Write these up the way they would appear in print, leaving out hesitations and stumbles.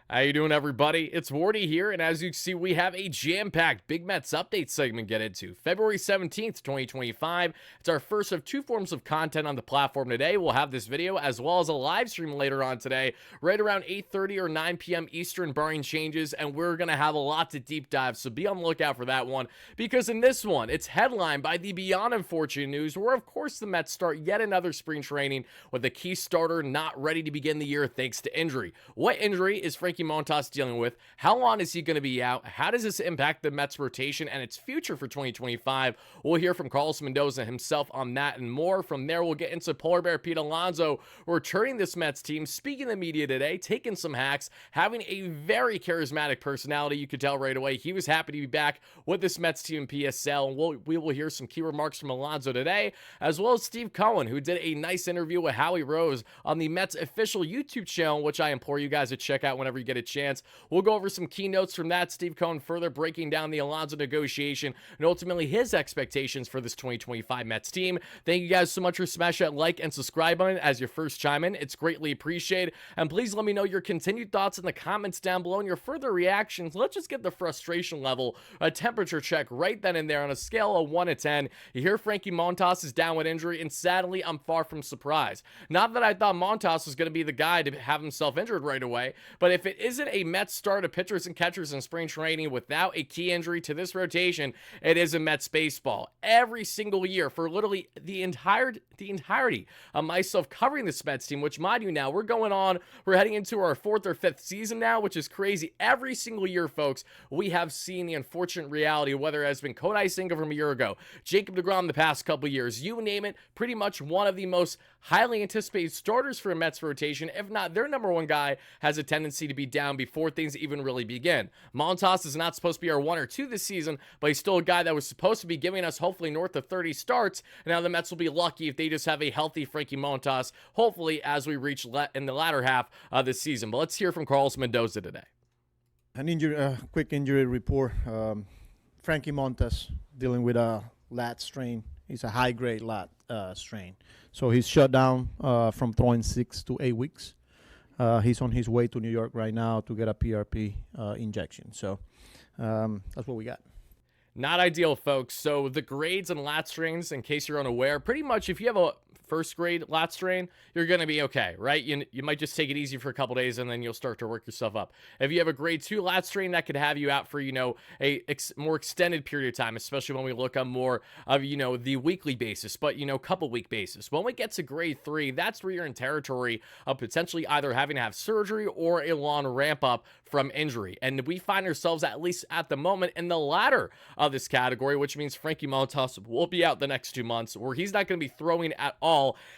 How you doing, everybody? It's Wardy here, and as you can see, we have a jam-packed Big Mets update segment to get into. February 17th, 2025. It's our first of two forms of content on the platform today. We'll have this video as well as a live stream later on today, right around 8:30 or 9 p.m. Eastern, barring changes, and we're going to have a lot to deep dive, so be on the lookout for that one, because in this one, it's headlined by the beyond unfortunate news, where of course the Mets start yet another spring training with a key starter not ready to begin the year thanks to injury. What injury is Frankie Montas dealing with? How long is he going to be out? How does this impact the Mets rotation and its future for 2025? We'll hear from Carlos Mendoza himself on that and more. From there, we'll get into Polar Bear Pete Alonso returning this Mets team, speaking to the media today, taking some hacks, having a very charismatic personality. You could tell right away he was happy to be back with this Mets team in PSL. And we will hear some key remarks from Alonso today, as well as Steve Cohen, who did a nice interview with Howie Rose on the Mets official YouTube channel, which I implore you guys to check out whenever you get a chance. We'll go over some keynotes from that. Steve Cohen further breaking down the Alonso negotiation and ultimately his expectations for this 2025 Mets team. Thank you guys so much for smashing that like and subscribe button as your first chime in. It's greatly appreciated. And please let me know your continued thoughts in the comments down below and your further reactions. Let's just get the frustration level, a temperature check right then and there on a scale of 1 to 10. You hear Frankie Montas is down with injury, and sadly, I'm far from surprised. Not that I thought Montas was going to be the guy to have himself injured right away, but if it isn't a Mets start of pitchers and catchers in spring training without a key injury to this rotation, it is a Mets baseball. Every single year for literally the entirety of myself covering this Mets team, which mind you now, we're heading into our 4th or 5th season now, which is crazy. Every single year, folks, we have seen the unfortunate reality, whether it has been Kodai Senga from a year ago, Jacob deGrom the past couple years, you name it, pretty much one of the most highly anticipated starters for a Mets rotation, if not their number one guy, has a tendency to be down before things even really begin. Montas is not supposed to be our 1 or 2 this season, but he's still a guy that was supposed to be giving us hopefully north of 30 starts. And now the Mets will be lucky if they just have a healthy Frankie Montas, hopefully as we reach in the latter half of this season. But let's hear from Carlos Mendoza today. Quick injury report. Frankie Montas dealing with a lat strain. It's a high-grade lat strain. So he's shut down from throwing 6 to 8 weeks. He's on his way to New York right now to get a PRP injection. So that's what we got. Not ideal, folks. So the grades and lat strains, in case you're unaware, pretty much if you have a first grade lat strain, you're going to be okay, right? You might just take it easy for a couple days and then you'll start to work yourself up. If you have a grade 2 lat strain, that could have you out for, a more extended period of time, especially when we look on more of, the weekly basis, but, couple week basis. When we get to grade 3, that's where you're in territory of potentially either having to have surgery or a long ramp up from injury. And we find ourselves, at least at the moment, in the latter of this category, which means Frankie Montas will be out the next 2 months, where he's not going to be throwing at all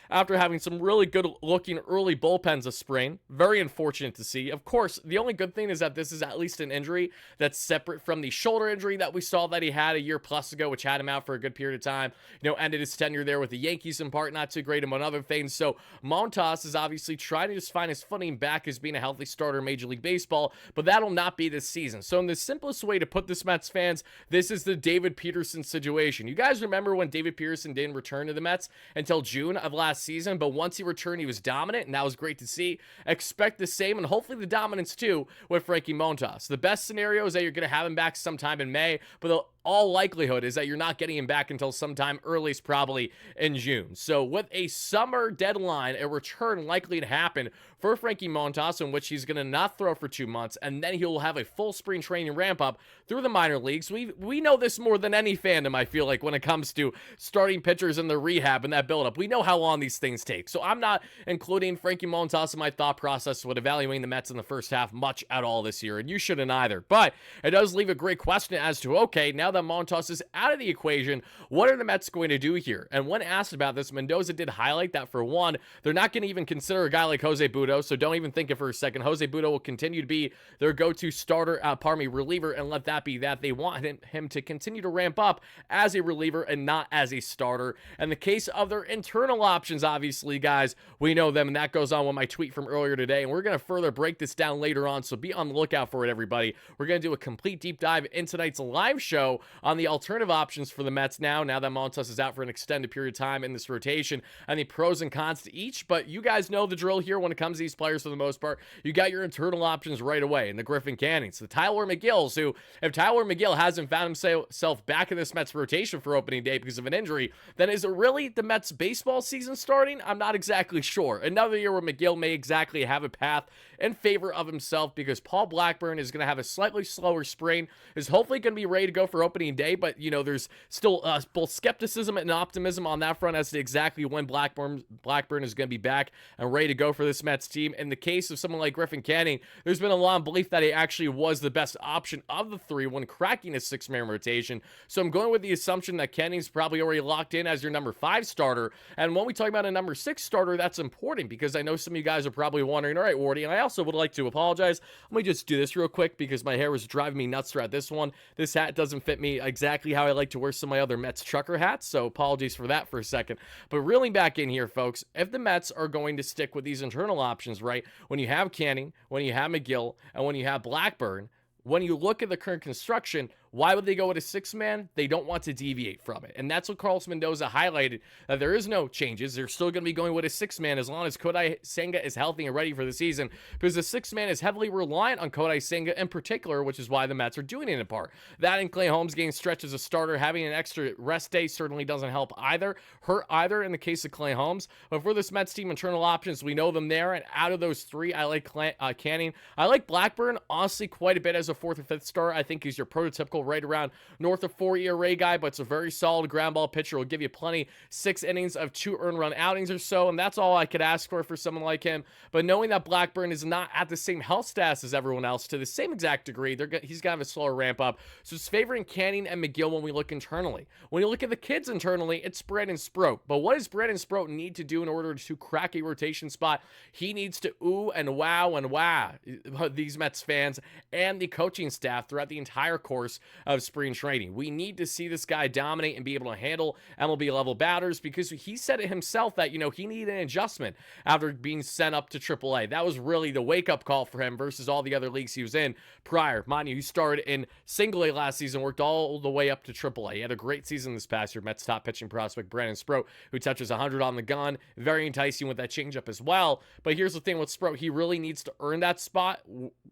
after having some really good looking early bullpens of spring. Very unfortunate to see. Of course, the only good thing is that this is at least an injury that's separate from the shoulder injury that we saw that he had a year plus ago, which had him out for a good period of time. Ended his tenure there with the Yankees in part, not too great among other things. So Montas is obviously trying to just find his footing back as being a healthy starter in Major League Baseball, but that'll not be this season. So in the simplest way to put this, Mets fans, this is the David Peterson situation. You guys remember when David Peterson didn't return to the Mets until June of last season, but once he returned, he was dominant, and that was great to see. Expect the same, and hopefully the dominance too, with Frankie Montas. The best scenario is that you're going to have him back sometime in May, but all likelihood is that you're not getting him back until sometime earliest probably in June. So with a summer deadline, a return likely to happen for Frankie Montas, in which he's going to not throw for 2 months, and then he'll have a full spring training ramp up through the minor leagues. We know this more than any fandom, I feel like, when it comes to starting pitchers in the rehab and that buildup. We know how long these things take. So I'm not including Frankie Montas in my thought process with evaluating the Mets in the first half much at all this year, and you shouldn't either. But it does leave a great question as to, okay, now that Montas is out of the equation, what are the Mets going to do here? And when asked about this, Mendoza did highlight that, for one, they're not going to even consider a guy like Jose Butto, so don't even think it for a second. Jose Butto will continue to be their go-to starter, reliever, and let that be that. They want him to continue to ramp up as a reliever and not as a starter. In the case of their internal options, obviously, guys, we know them, and that goes on with my tweet from earlier today, and we're going to further break this down later on, so be on the lookout for it, everybody. We're going to do a complete deep dive in tonight's live show on the alternative options for the Mets now that Montas is out for an extended period of time in this rotation, and the pros and cons to each. But you guys know the drill here when it comes of these players, for the most part, you got your internal options right away in the Griffin Cannings, the Tyler McGills, who, if Tyler McGill hasn't found himself back in this Mets rotation for opening day because of an injury, then is it really the Mets baseball season starting? I'm not exactly sure. Another year where McGill may exactly have a path in favor of himself, because Paul Blackburn is going to have a slightly slower spring, is hopefully going to be ready to go for opening day, but there's still both skepticism and optimism on that front as to exactly when Blackburn is going to be back and ready to go for this Mets team. In the case of someone like Griffin Canning, there's been a lot of belief that he actually was the best option of the three when cracking a 6-man rotation, so I'm going with the assumption that Canning's probably already locked in as your number 5 starter. And when we talk about a number 6 starter, that's important, because I know some of you guys are probably wondering, all right, Wardy, and I also would like to apologize. Let me just do this real quick because my hair was driving me nuts throughout this one. This hat doesn't fit me exactly how I like to wear some of my other Mets trucker hats, so apologies for that for a second. But reeling back in here, folks, if the Mets are going to stick with these internal options, right, when you have Canning, when you have McGill, and when you have Blackburn, when you look at the current construction, why would they go with a 6-man? They don't want to deviate from it. And that's what Carlos Mendoza highlighted, that there is no changes. They're still going to be going with a 6-man as long as Kodai Senga is healthy and ready for the season, because the 6-man is heavily reliant on Kodai Senga in particular, which is why the Mets are doing it in part. That and Clay Holmes getting stretched as a starter, having an extra rest day certainly doesn't hurt either in the case of Clay Holmes. But for this Mets team, internal options, we know them there. And out of those 3, I like Canning. I like Blackburn, honestly, quite a bit as a 4th or 5th starter. I think he's your prototypical right around north of 4 ERA guy, but it's a very solid ground ball pitcher. Will give you plenty, 6 innings of 2 earned run outings or so, and that's all I could ask for someone like him. But knowing that Blackburn is not at the same health status as everyone else to the same exact degree, he's going to have a slower ramp up. So it's favoring Canning and McGill when we look internally. When you look at the kids internally, it's Brandon Sproat. But what does Brandon Sproat need to do in order to crack a rotation spot? He needs to ooh and wow these Mets fans and the coaching staff throughout the entire course of spring training. We need to see this guy dominate and be able to handle MLB level batters, because he said it himself that, he needed an adjustment after being sent up to AAA. That was really the wake-up call for him versus all the other leagues he was in prior. Mind you, he started in Single A last season, worked all the way up to AAA. He had a great season this past year. Mets top pitching prospect Brandon Sproat, who touches 100 on the gun. Very enticing with that changeup as well. But here's the thing with Sproat. He really needs to earn that spot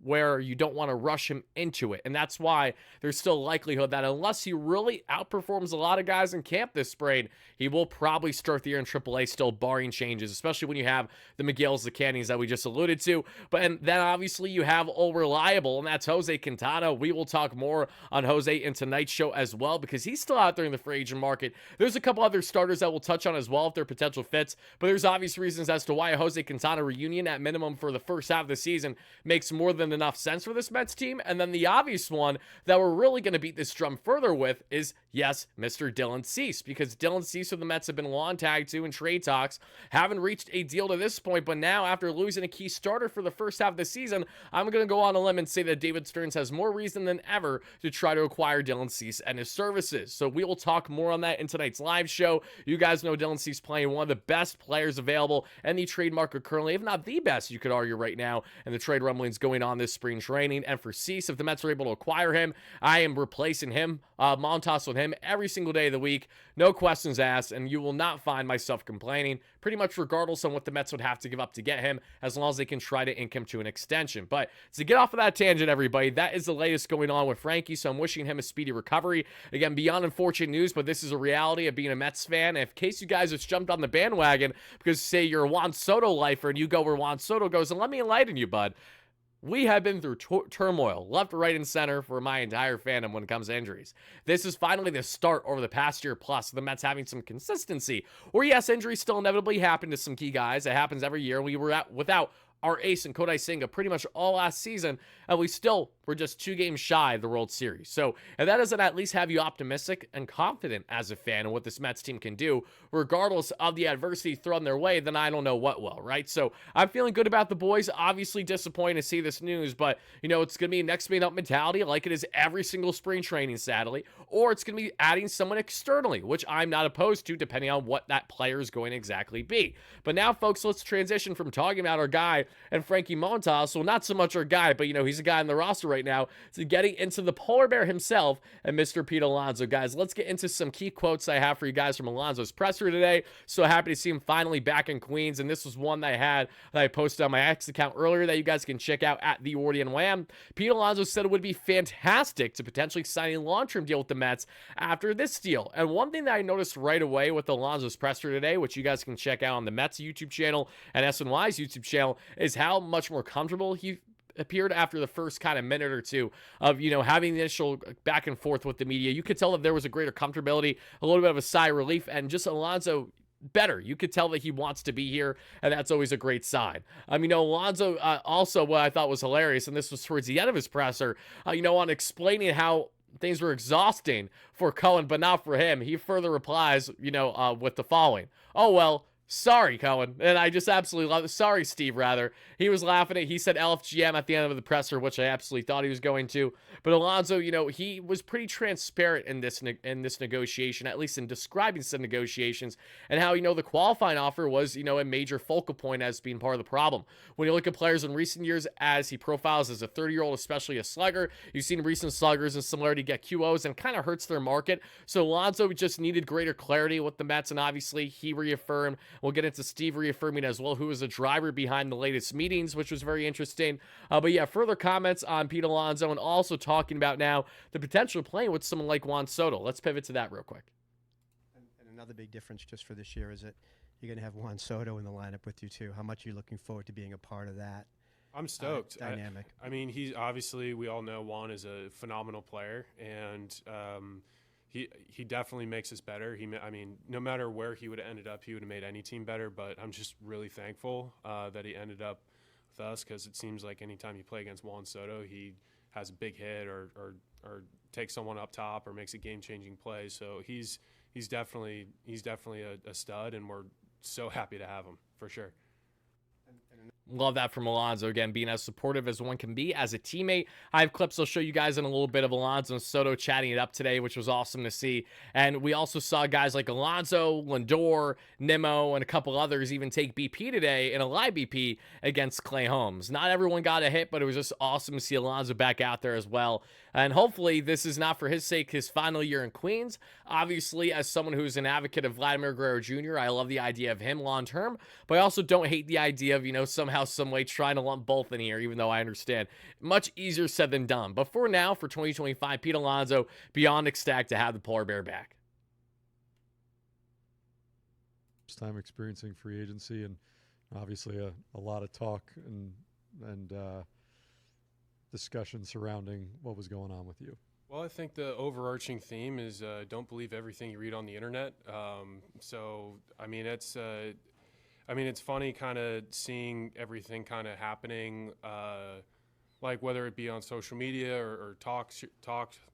where you don't want to rush him into it. And that's why there's still likelihood that unless he really outperforms a lot of guys in camp this spring, he will probably start the year in AAA still, barring changes, especially when you have the McGills, the Cannings that we just alluded to. And then obviously you have all reliable, and that's Jose Quintana. We will talk more on Jose in tonight's show as well, because he's still out there in the free agent market. There's a couple other starters that we'll touch on as well if they're potential fits, but there's obvious reasons as to why a Jose Quintana reunion at minimum for the first half of the season makes more than enough sense for this Mets team. And then the obvious one that we're really going to beat this drum further with is, yes, Mr. Dylan Cease, because Dylan Cease, who the Mets have been long tagged to in trade talks, haven't reached a deal to this point, but now after losing a key starter for the first half of the season, I'm going to go on a limb and say that David Stearns has more reason than ever to try to acquire Dylan Cease and his services. So we will talk more on that in tonight's live show. You guys know Dylan Cease playing one of the best players available in the trade market currently, if not the best, you could argue right now, and the trade rumblings going on this spring training. And for Cease, if the Mets are able to acquire him, I am replacing him, Montas with him every single day of the week. No questions asked, and you will not find myself complaining, pretty much regardless on what the Mets would have to give up to get him, as long as they can try to ink him to an extension. But to get off of that tangent, everybody, that is the latest going on with Frankie, so I'm wishing him a speedy recovery. Again, beyond unfortunate news, but this is a reality of being a Mets fan. And in case you guys just jumped on the bandwagon because, say, you're a Juan Soto lifer and you go where Juan Soto goes, and let me enlighten you, bud. We have been through turmoil, left, right, and center for my entire fandom when it comes to injuries. This is finally the start over the past year plus, the Mets having some consistency. Or yes, injuries still inevitably happen to some key guys. It happens every year. We were without our ace in Kodai Senga pretty much all last season, and we still were just 2 games shy of the World Series. So, and that doesn't at least have you optimistic and confident as a fan in what this Mets team can do, regardless of the adversity thrown their way, then I don't know what will, right? So I'm feeling good about the boys. Obviously disappointed to see this news, but, it's going to be a next man up mentality like it is every single spring training, sadly, or it's going to be adding someone externally, which I'm not opposed to, depending on what that player is going to exactly be. But now, folks, let's transition from talking about our guy and Frankie Montas, well, not so much our guy, but, he's a guy in the roster right now. So getting into the polar bear himself and Mr. Pete Alonso. Guys, let's get into some key quotes I have for you guys from Alonso's presser today. So happy to see him finally back in Queens, and this was one that I posted on my X account earlier that you guys can check out at the WardyNYM. Pete Alonso said it would be fantastic to potentially sign a long-term deal with the Mets after this deal. And one thing that I noticed right away with Alonso's presser today, which you guys can check out on the Mets YouTube channel and SNY's YouTube channel, is how much more comfortable he appeared after the first kind of minute or two of, having the initial back and forth with the media. You could tell that there was a greater comfortability, a little bit of a sigh of relief, and just Alonso better. You could tell that he wants to be here, and that's always a great sign. Alonso also, what I thought was hilarious, and this was towards the end of his presser, on explaining how things were exhausting for Cohen, but not for him. He further replies, with the following: "Oh, well, sorry, Cohen." And I just absolutely love it. Sorry, Steve, rather. He was laughing at, he said LFGM at the end of the presser, which I absolutely thought he was going to. But Alonso, he was pretty transparent in this negotiation, at least in describing some negotiations, and how, the qualifying offer was, a major focal point as being part of the problem. When you look at players in recent years, as he profiles as a 30-year-old, especially a slugger, you've seen recent sluggers and similarity get QOs, and kind of hurts their market. So Alonso just needed greater clarity with the Mets, and obviously he reaffirmed. We'll get into Steve reaffirming as well, who was a driver behind the latest meetings, which was very interesting. But yeah, further comments on Pete Alonso, and also talking about now the potential of playing with someone like Juan Soto. Let's pivot to that real quick. And another big difference just for this year is that you're going to have Juan Soto in the lineup with you too. How much are you looking forward to being a part of that? I'm stoked. Dynamic. I mean, he's obviously, we all know Juan is a phenomenal player, and he definitely makes us better. No matter where he would have ended up, he would have made any team better. But I'm just really thankful that he ended up with us, because it seems like anytime you play against Juan Soto, he has a big hit or takes someone up top or makes a game-changing play. So he's definitely a stud, and we're so happy to have him for sure. Love that from Alonso, again, being as supportive as one can be as a teammate. I have clips I'll show you guys in a little bit of Alonso and Soto chatting it up today, which was awesome to see. And we also saw guys like Alonso, Lindor, Nimmo, and a couple others even take BP today in a live BP against Clay Holmes. Not everyone got a hit, but it was just awesome to see Alonso back out there as well. And hopefully this is not for his sake his final year in Queens. Obviously, as someone who's an advocate of Vladimir Guerrero Jr., I love the idea of him long term, but I also don't hate the idea of, somehow, some way trying to lump both in here, even though I understand. Much easier said than done. But for now, for 2025, Pete Alonso, beyond ecstatic to have the polar bear back. First time experiencing free agency, and obviously a lot of talk and discussion surrounding what was going on with you. Well, I think the overarching theme is don't believe everything you read on the internet. It's funny kind of seeing everything kind of happening, like whether it be on social media or talk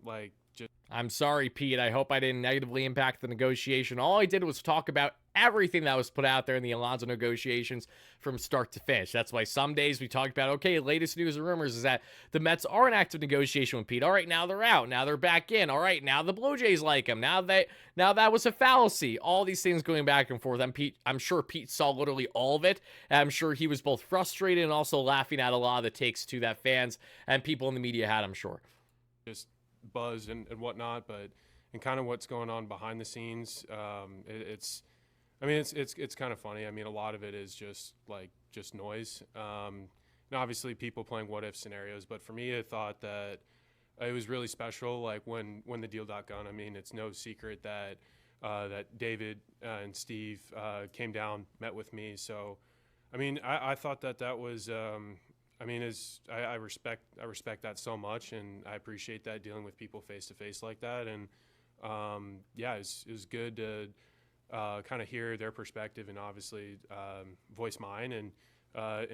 like just. I'm sorry, Pete. I hope I didn't negatively impact the negotiation. All I did was talk about everything that was put out there in the Alonso negotiations from start to finish. That's why some days we talked about, okay, latest news and rumors is that the Mets are in active negotiation with Pete. All right, now they're out. Now they're back in. All right, now the Blue Jays like him. Now that was a fallacy. All these things going back and forth. I'm sure Pete saw literally all of it. And I'm sure he was both frustrated and also laughing at a lot of the takes to that fans and people in the media had, I'm sure. Just buzz and whatnot, and kind of what's going on behind the scenes. It's kind of funny. A lot of it is just noise. And obviously people playing what if scenarios, but for me, I thought that it was really special. Like when the deal got done, it's no secret that David and Steve came down, met with me. So, I thought that was, I respect that so much, and I appreciate that, dealing with people face to face like that. And it was good to kind of hear their perspective and obviously voice mine. And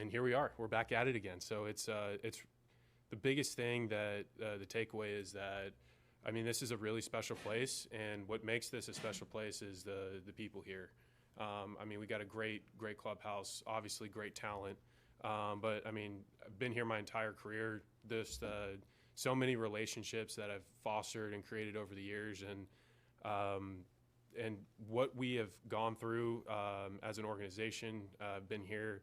here we are. We're back at it again. So it's the biggest thing that the takeaway is that this is a really special place, and what makes this a special place is the people here. We got a great clubhouse, obviously great talent. But I've been here my entire career. So many relationships that I've fostered and created over the years, and what we have gone through as an organization. I've been here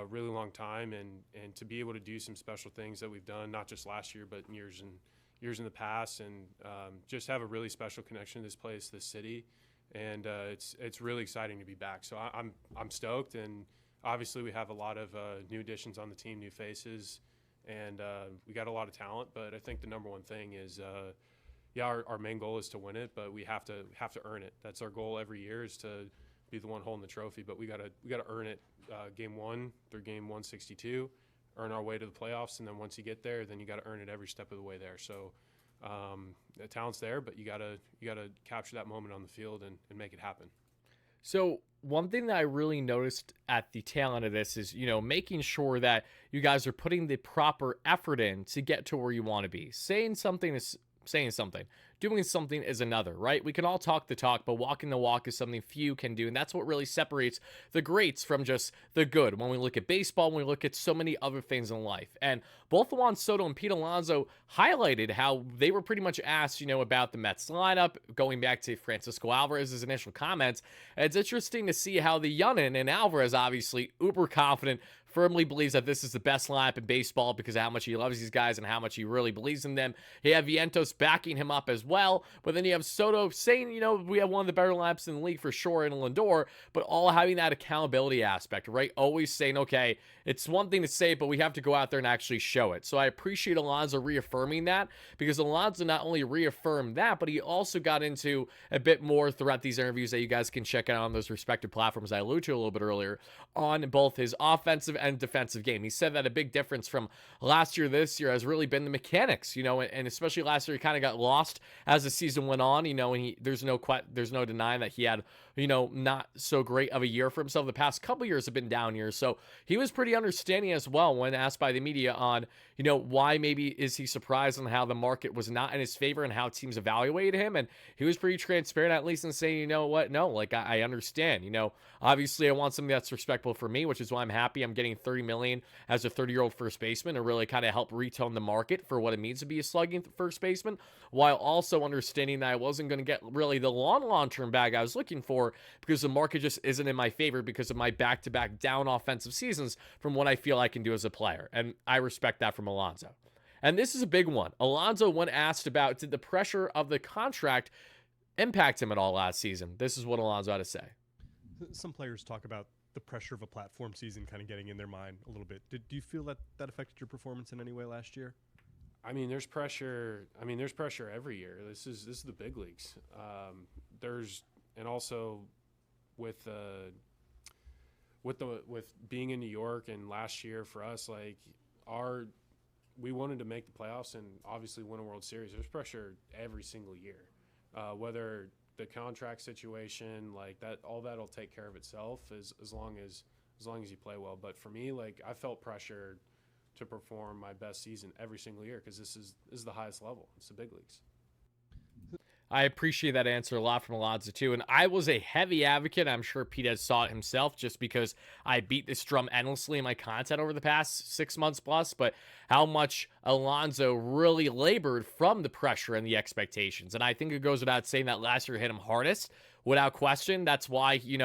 really long time, and to be able to do some special things that we've done, not just last year, but years in the past, and just have a really special connection to this place, this city, and it's really exciting to be back. So I'm stoked, and obviously we have a lot of new additions on the team, new faces, and we got a lot of talent. But I think the number one thing is, our main goal is to win it, but we have to earn it. That's our goal every year, is to be the one holding the trophy, but we gotta earn it game 1 through game 162, earn our way to the playoffs, and then once you get there, then you gotta earn it every step of the way there. So the talent's there, but you gotta capture that moment on the field and make it happen. So one thing that I really noticed at the tail end of this is, making sure that you guys are putting the proper effort in to get to where you want to be. Saying something is saying something. Doing something is another, right? We can all talk the talk, but walking the walk is something few can do. And that's what really separates the greats from just the good. When we look at baseball, when we look at so many other things in life. And both Juan Soto and Pete Alonso highlighted how they were pretty much asked, about the Mets lineup, going back to Francisco Alvarez's initial comments. And it's interesting to see how the Yunnin and Alvarez, obviously uber confident, firmly believes that this is the best lineup in baseball because of how much he loves these guys and how much he really believes in them. You have Vientos backing him up as well, but then you have Soto saying, we have one of the better lineups in the league for sure in Lindor, but all having that accountability aspect, right? Always saying, okay, it's one thing to say it, but we have to go out there and actually show it. So I appreciate Alonso reaffirming that, because Alonso not only reaffirmed that, but he also got into a bit more throughout these interviews that you guys can check out on those respective platforms I alluded to a little bit earlier, on both his offensive and defensive game. He said that a big difference from last year this year has really been the mechanics, and especially last year he kind of got lost as the season went on, and there's no denying that he had, not so great of a year for himself. The past couple years have been down years. So he was pretty understanding as well when asked by the media on, why maybe is he surprised on how the market was not in his favor and how teams evaluated him. And he was pretty transparent, at least, in saying, you know what? No, I understand, obviously I want something that's respectable for me, which is why I'm happy I'm getting $30 million as a 30-year-old first baseman to really kind of help retone the market for what it means to be a slugging first baseman, while also understanding that I wasn't going to get really the long-term bag I was looking for, because the market just isn't in my favor because of my back-to-back down offensive seasons from what I feel I can do as a player. And I respect that from Alonso. And this is a big one. Alonso, when asked about did the pressure of the contract impact him at all last season, this is what Alonso had to say. Some players talk about the pressure of a platform season kind of getting in their mind a little bit. Do you feel that affected your performance in any way last year? There's pressure. There's pressure every year. This is the big leagues. And also with being in New York, and last year for us, we wanted to make the playoffs and obviously win a World Series. There's pressure every single year, whether the contract situation, that, all that'll take care of itself as long as you play well. But for me, I felt pressure to perform my best season every single year, because this is the highest level. It's the big leagues. I appreciate that answer a lot from Alonso too. And I was a heavy advocate. I'm sure Pete has saw it himself, just because I beat this drum endlessly in my content over the past 6 months plus, but how much Alonso really labored from the pressure and the expectations. And I think it goes without saying that last year hit him hardest, without question. That's why, he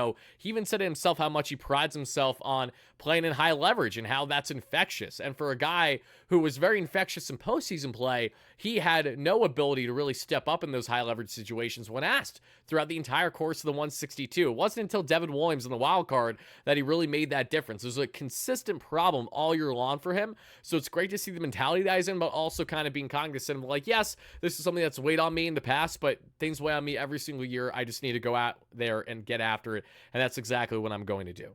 even said to himself how much he prides himself on playing in high leverage and how that's infectious. And for a guy who was very infectious in postseason play, he had no ability to really step up in those high leverage situations when asked throughout the entire course of the 162. It wasn't until Devin Williams in the wild card that he really made that difference. It was a consistent problem all year long for him. So it's great to see the mentality that he's in, but also kind of being cognizant of yes, this is something that's weighed on me in the past, but things weigh on me every single year. I just need to go out there and get after it. And that's exactly what I'm going to do.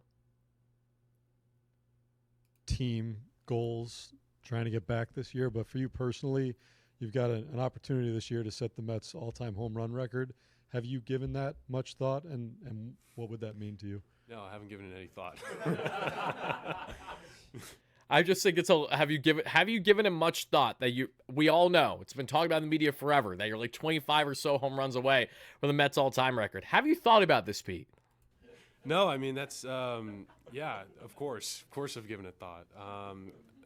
Team goals, trying to get back this year, but for you personally, you've got an opportunity this year to set the Mets all-time home run record. Have you given that much thought, and what would that mean to you? No, I haven't given it any thought. I just think have you given it much thought that we all know, it's been talked about in the media forever, that you're 25 or so home runs away from the Mets all-time record. Have you thought about this, Pete? No, that's yeah, of course I've given it thought.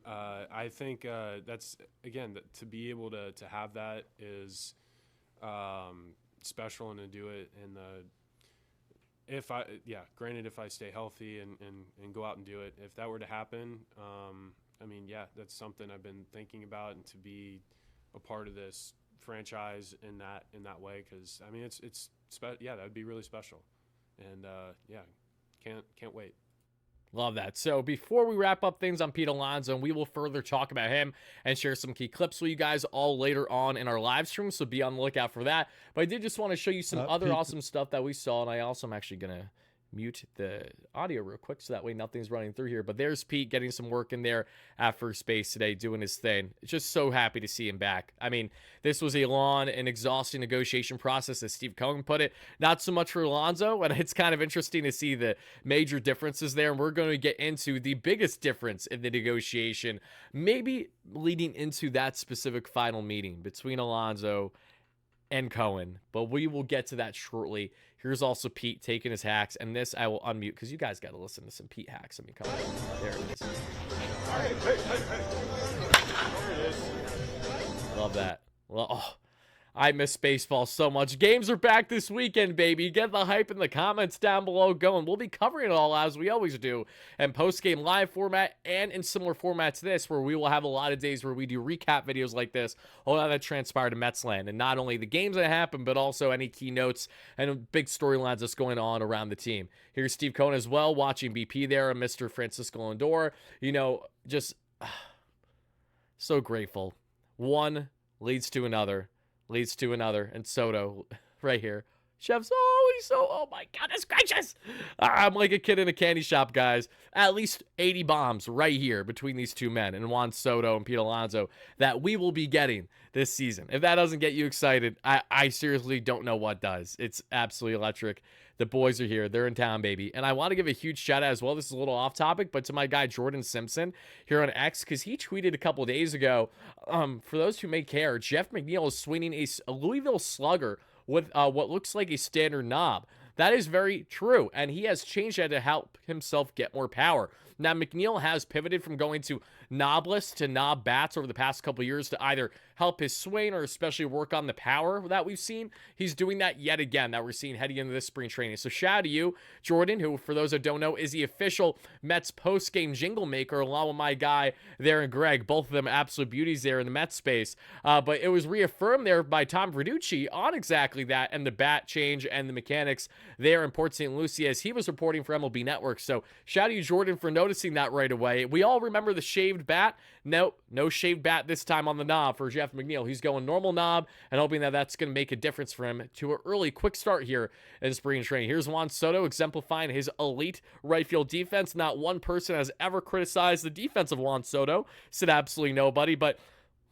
I think that's, again, to be able to have that is special, and to do it in granted, if I stay healthy and go out and do it, if that were to happen, I mean, yeah, that's something I've been thinking about, and to be a part of this franchise in that way, because I mean, that would be really special, and can't wait. Love that. So before we wrap up things on Pete Alonso, we will further talk about him and share some key clips with you guys all later on in our live stream, so be on the lookout for that. But I did just want to show you some other Pete, awesome stuff that we saw, and I also am actually going to mute the audio real quick so that way nothing's running through here. But there's Pete getting some work in there at first base today, doing his thing. Just so happy to see him back. I mean, this was a long and exhausting negotiation process, as Steve Cohen put it. Not so much for Alonso, and it's kind of interesting to see the major differences there. And we're going to get into the biggest difference in the negotiation, maybe leading into that specific final meeting between Alonso and Cohen, but we will get to that shortly. Here's also Pete taking his hacks, and this I will unmute because you guys got to listen to some Pete hacks. I mean, come on. There it is. Love that. Well, I miss baseball so much. Games are back this weekend, baby. Get the hype in the comments down below going. We'll be covering it all as we always do, and post-game live format and in similar format to this, where we will have a lot of days where we do recap videos like this, all that transpired in Mets land, and not only the games that happen, but also any keynotes and big storylines that's going on around the team. Here's Steve Cohen as well, watching BP there, and Mr. Francisco Lindor. You know, just so grateful. One leads to another. And Soto right here. Chef's oh my goodness gracious. I'm like a kid in a candy shop, guys. At least 80 bombs right here between these two men, and Juan Soto and Pete Alonso, that we will be getting this season. If that doesn't get you excited, I seriously don't know what does. It's absolutely electric. The boys are here. They're in town, baby. And I want to give a huge shout out as well. This is a little off topic, but to my guy Jordan Simpson here on X, because he tweeted a couple days ago, for those who may care, Jeff McNeil is swinging a Louisville Slugger with what looks like a standard knob. That is very true, and he has changed that to help himself get more power. Now, McNeil has pivoted from going to knobless to knob bats over the past couple years to either help his swing or especially work on the power that we've seen. He's doing that yet again that we're seeing heading into this spring training. So shout out to you, Jordan, who, for those that don't know, is the official Mets post-game jingle maker, along with my guy there and Greg, both of them absolute beauties there in the Mets space. But it was reaffirmed there by Tom Verducci on exactly that, and the bat change and the mechanics there in Port St. Lucie, as he was reporting for MLB Network. So shout out to you, Jordan, for noticing that right away. We all remember the shaved bat. Nope, no shaved bat this time on the knob for Jeff McNeil. He's going normal knob and hoping that that's going to make a difference for him to an early quick start here in spring training. Here's Juan Soto exemplifying his elite right field defense. Not one person has ever criticized the defense of Juan Soto. Said absolutely nobody, but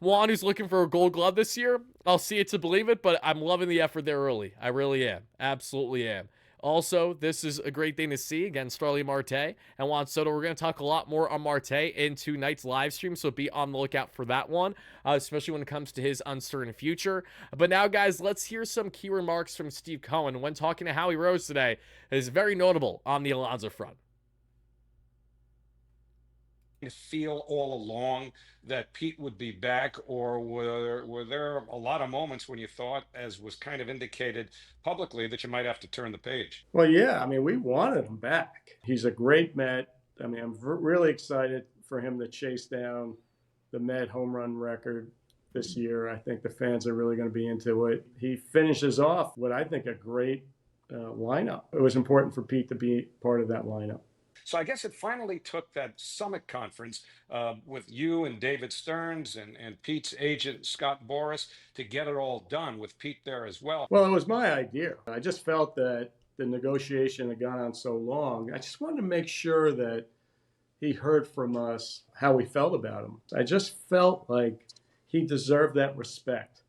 Juan, who's looking for a gold glove this year, I'll see it to believe it, but I'm loving the effort there early. I really am. Absolutely am. Also, this is a great thing to see against Starling Marte and Juan Soto. We're going to talk a lot more on Marte in tonight's live stream, so be on the lookout for that one, especially when it comes to his uncertain future. But now, guys, let's hear some key remarks from Steve Cohen when talking to Howie Rose today. It is very notable on the Alonso front. Feel all along that Pete would be back, or were there a lot of moments when you thought, as was kind of indicated publicly, that you might have to turn the page? Well, yeah, I mean, we wanted him back. He's a great Met. I mean, I'm really excited for him to chase down the Met home run record this year. I think the fans are really going to be into it. He finishes off what I think a great lineup. It was important for Pete to be part of that lineup. So I guess it finally took that summit conference with you and David Stearns and Pete's agent, Scott Boras, to get it all done with Pete there as well. Well, it was my idea. I just felt that the negotiation had gone on so long. I just wanted to make sure that he heard from us how we felt about him. I just felt like he deserved that respect.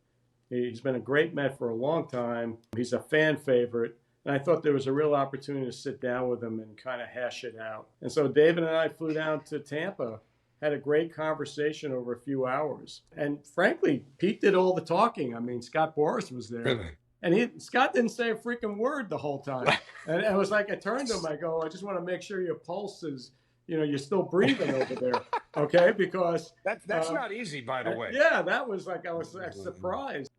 He's been a great Met for a long time. He's a fan favorite. And I thought there was a real opportunity to sit down with him and kind of hash it out. And so David and I flew down to Tampa, had a great conversation over a few hours. And frankly, Pete did all the talking. I mean, Scott Boras was there. Really? And Scott didn't say a freaking word the whole time. And it was like, I turned to him, I go, I just want to make sure your pulse is, you know, you're still breathing over there. Okay? Because that's not easy, by the way. Yeah, that was like, I was surprised.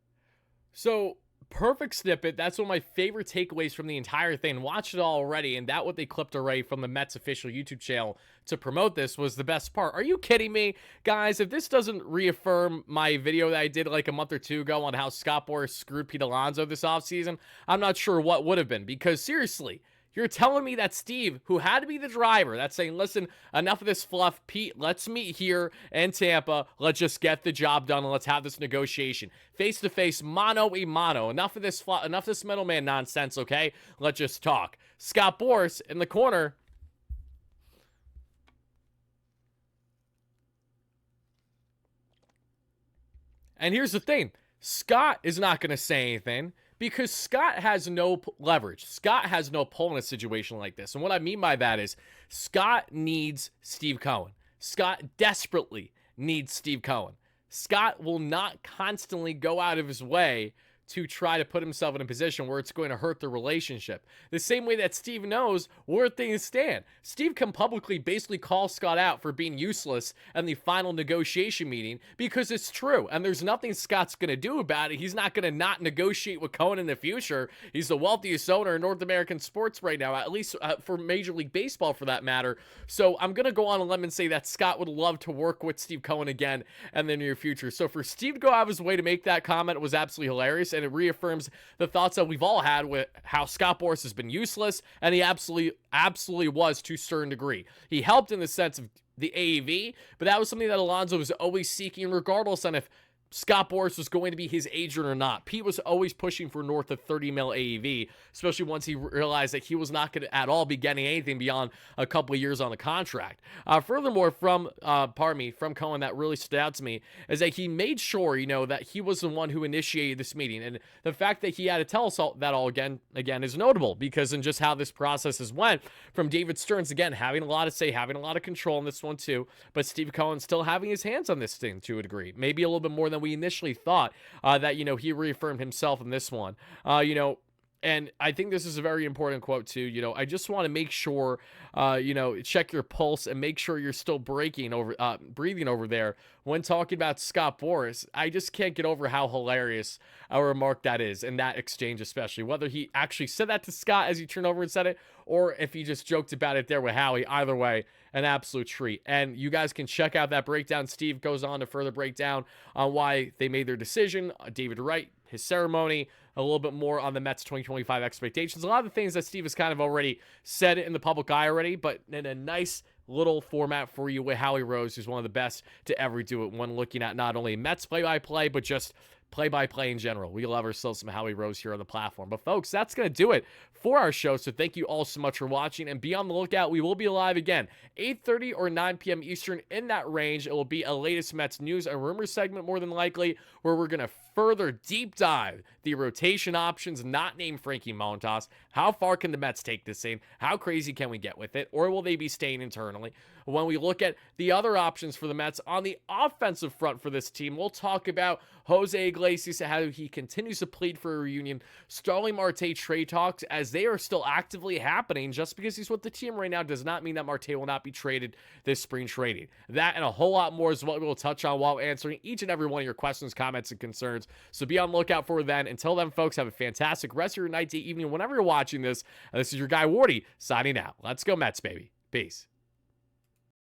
So perfect snippet. That's one of my favorite takeaways from the entire thing. Watched it all already, and that what they clipped already from the Mets official YouTube channel to promote this was the best part. Are you kidding me? Guys, if this doesn't reaffirm my video that I did like a month or two ago on how Scott Boras screwed Pete Alonso this offseason, I'm not sure what would have been. Because seriously, you're telling me that Steve, who had to be the driver, that's saying, listen, enough of this fluff. Pete, let's meet here in Tampa. Let's just get the job done and let's have this negotiation. Face-to-face, mano-a-mano. Enough of this fluff, enough of this middleman nonsense, okay? Let's just talk. Scott Boras in the corner. And here's the thing. Scott is not going to say anything, because Scott has no leverage. Scott has no pull in a situation like this. And what I mean by that is Scott needs Steve Cohen. Scott desperately needs Steve Cohen. Scott will not constantly go out of his way to try to put himself in a position where it's going to hurt the relationship. The same way that Steve knows where things stand. Steve can publicly basically call Scott out for being useless in the final negotiation meeting, because it's true. And there's nothing Scott's going to do about it. He's not going to not negotiate with Cohen in the future. He's the wealthiest owner in North American sports right now, at least for Major League Baseball for that matter. So I'm going to go on a limb and say that Scott would love to work with Steve Cohen again in the near future. So for Steve to go out of his way to make that comment was absolutely hilarious. And it reaffirms the thoughts that we've all had with how Scott Boras has been useless, and he absolutely was to a certain degree. He helped in the sense of the AAV, but that was something that Alonso was always seeking, regardless on if Scott Boras was going to be his agent or not. Pete was always pushing for north of 30 mil AAV, especially once he realized that he was not going to at all be getting anything beyond a couple of years on the contract. Furthermore, from Cohen, that really stood out to me is that he made sure, that he was the one who initiated this meeting. And the fact that he had to tell us all that all again is notable, because in just how this process has went from David Stearns, again, having a lot to say, having a lot of control in this one too, but Steve Cohen still having his hands on this thing to a degree, maybe a little bit more than we initially thought, that, he reaffirmed himself in this one, and I think this is a very important quote too. I just want to make sure, check your pulse and make sure you're still breathing over there when talking about Scott Boras. I just can't get over how hilarious a remark that is in that exchange, especially whether he actually said that to Scott as he turned over and said it, or if he just joked about it there with Howie. Either way, an absolute treat. And you guys can check out that breakdown. Steve goes on to further break down on why they made their decision. David Wright, his ceremony, a little bit more on the Mets 2025 expectations. A lot of the things that Steve has kind of already said in the public eye already, but in a nice little format for you with Howie Rose, who's one of the best to ever do it when looking at not only Mets play-by-play, but just play-by-play in general. We love ourselves some Howie Rose here on the platform. But folks, that's going to do it for our show. So thank you all so much for watching, and be on the lookout. We will be live again, 8:30 or 9 p.m. Eastern, in that range. It will be a latest Mets news and rumors segment, more than likely, where we're going to further deep dive the rotation options not named Frankie Montas. How far can the Mets take this thing? How crazy can we get with it? Or will they be staying internally? When we look at the other options for the Mets on the offensive front for this team, we'll talk about Jose Iglesias, how he continues to plead for a reunion, Starling Marte trade talks, as they are still actively happening. Just because he's with the team right now does not mean that Marte will not be traded this spring trading. That and a whole lot more is what we will touch on while answering each and every one of your questions, comments, and concerns. So be on the lookout for then. Until then, folks, have a fantastic rest of your night, day, evening, whenever you're watching this. This is your guy, Wardy, signing out. Let's go Mets, baby. Peace.